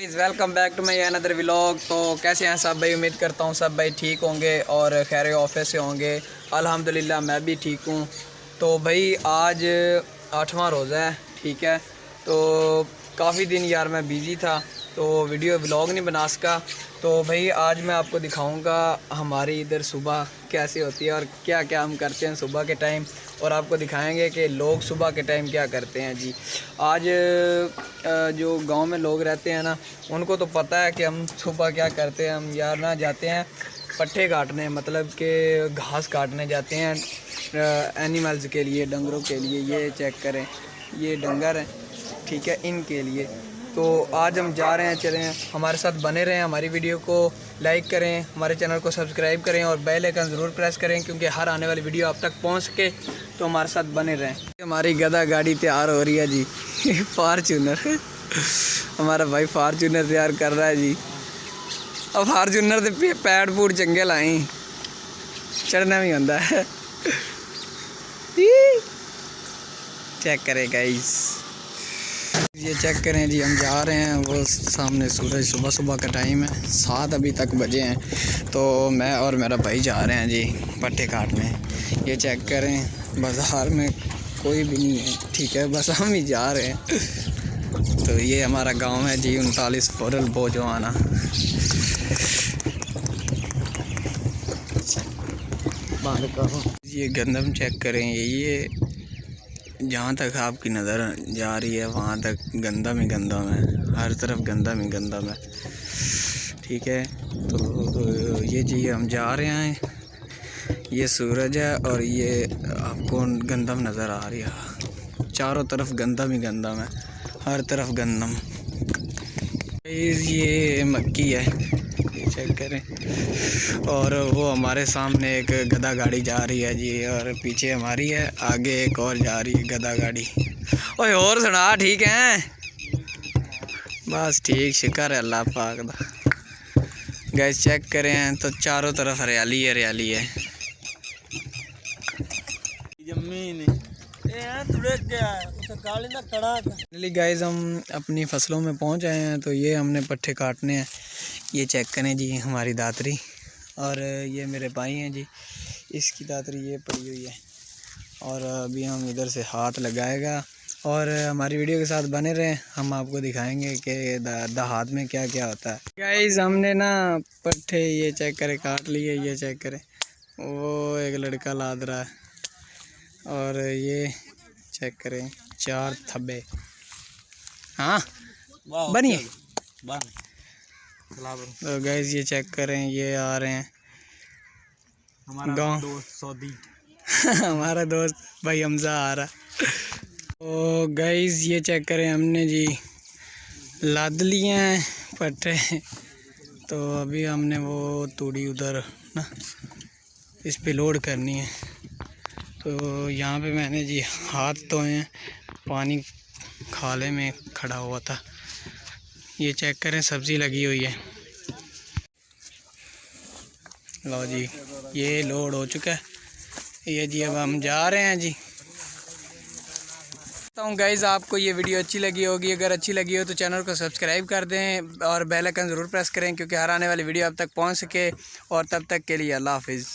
Welcome back to my another vlog. तो कैसे हैं सब भाई? उम्मीद करता हूँ सब भाई ठीक होंगे और खैर ऑफिस से होंगे। अल्हम्दुलिल्लाह मैं भी ठीक हूँ। तो भाई आज 8वां रोज़ा है, ठीक है। तो काफ़ी दिन यार मैं बिज़ी था तो वीडियो व्लॉग नहीं बना सका। तो भाई आज मैं आपको दिखाऊंगा हमारी इधर सुबह कैसे होती है और क्या क्या हम करते हैं सुबह के टाइम, और आपको दिखाएंगे कि लोग सुबह के टाइम क्या करते हैं जी। आज जो गांव में लोग रहते हैं ना, उनको तो पता है कि हम सुबह क्या करते हैं। हम यार ना जाते हैं पट्ठे काटने, मतलब कि घास काटने जाते हैं एनिमल्स के लिए, डंगरों के लिए। ये चेक करें, ये डंगर हैं, ठीक है, इनके लिए। तो आज हम जा रहे हैं, चलें हमारे साथ बने रहें। हमारी वीडियो को लाइक करें, हमारे चैनल को सब्सक्राइब करें और बेल आइकन ज़रूर प्रेस करें, क्योंकि हर आने वाली वीडियो आप तक पहुंच सके। तो हमारे साथ बने रहें। हमारी गधा गाड़ी तैयार हो रही है जी फार्चूनर हमारा भाई फार्चूनर तैयार कर रहा है जी। अब फार्चूनर के पैड पूड चंगे लाए, चढ़ना भी होता है चेक करें गाइस, ये चेक करें जी। हम जा रहे हैं, वो सामने सूरज, सुबह सुबह का टाइम है, 7 अभी तक बजे हैं। तो मैं और मेरा भाई जा रहे हैं जी पट्टे काटने। ये चेक करें, बाज़ार में कोई भी नहीं है, ठीक है, बस हम ही जा रहे हैं। तो ये हमारा गांव है जी, 39 फुरल बोजवाना। ये गंदम चेक करें, ये जहाँ तक आपकी नज़र जा रही है वहाँ तक गंदम ही गंदम है, हर तरफ गंदम ही गंदम है, ठीक है। तो ये जी हम जा रहे हैं, ये सूरज है और ये आपको गंदम नज़र आ रही है, चारों तरफ गंदम ही गंदम है, हर तरफ गंदम। ये मक्की है, ये चेक करें। और वो हमारे सामने एक गधा गाड़ी जा रही है जी, और पीछे हमारी है, आगे एक और जा रही है गधा गाड़ी। ओए और सुना, ठीक है? बस ठीक, शुक्र है अल्लाह पाक दा। गैस चेक करें तो चारों तरफ हरियाली हरियाली है। गाइस हम अपनी फसलों में पहुंच आए हैं। तो ये हमने पट्ठे काटने हैं। ये चेक करें जी हमारी दातरी, और ये मेरे भाई हैं जी, इसकी दातरी ये पड़ी हुई है। और अभी हम इधर से हाथ लगाएगा, और हमारी वीडियो के साथ बने रहें, हम आपको दिखाएंगे कि हाथ में क्या क्या होता है। गाइस हमने ना पट्ठे ये चेक करें काट लिए, ये चेक करें, वो एक लड़का लाद रहा है, और ये चेक करें 4 थब्बे। हाँ बनिए। तो गाइस ये चेक करें, ये आ रहे हैं हमारा दोस्त सऊदी हमारा दोस्त भाई हमजा आ रहा। तो गाइस ये चेक करें, हमने जी लाद लिए हैं पट्टे। तो अभी हमने वो तूड़ी उधर ना इस पे लोड करनी है। तो यहाँ पे मैंने जी हाथ धोए हैं, पानी खाले में खड़ा हुआ था। ये चेक करें, सब्ज़ी लगी हुई है। लो जी ये लोड हो चुका है, ये जी अब हम जा रहे हैं जी। तो गाइज़ आपको ये वीडियो अच्छी लगी होगी, अगर अच्छी लगी हो तो चैनल को सब्सक्राइब कर दें और बेल आइकन ज़रूर प्रेस करें, क्योंकि हर आने वाली वीडियो आप तक पहुंच सके। और तब तक के लिए अल्लाह हाफिज़।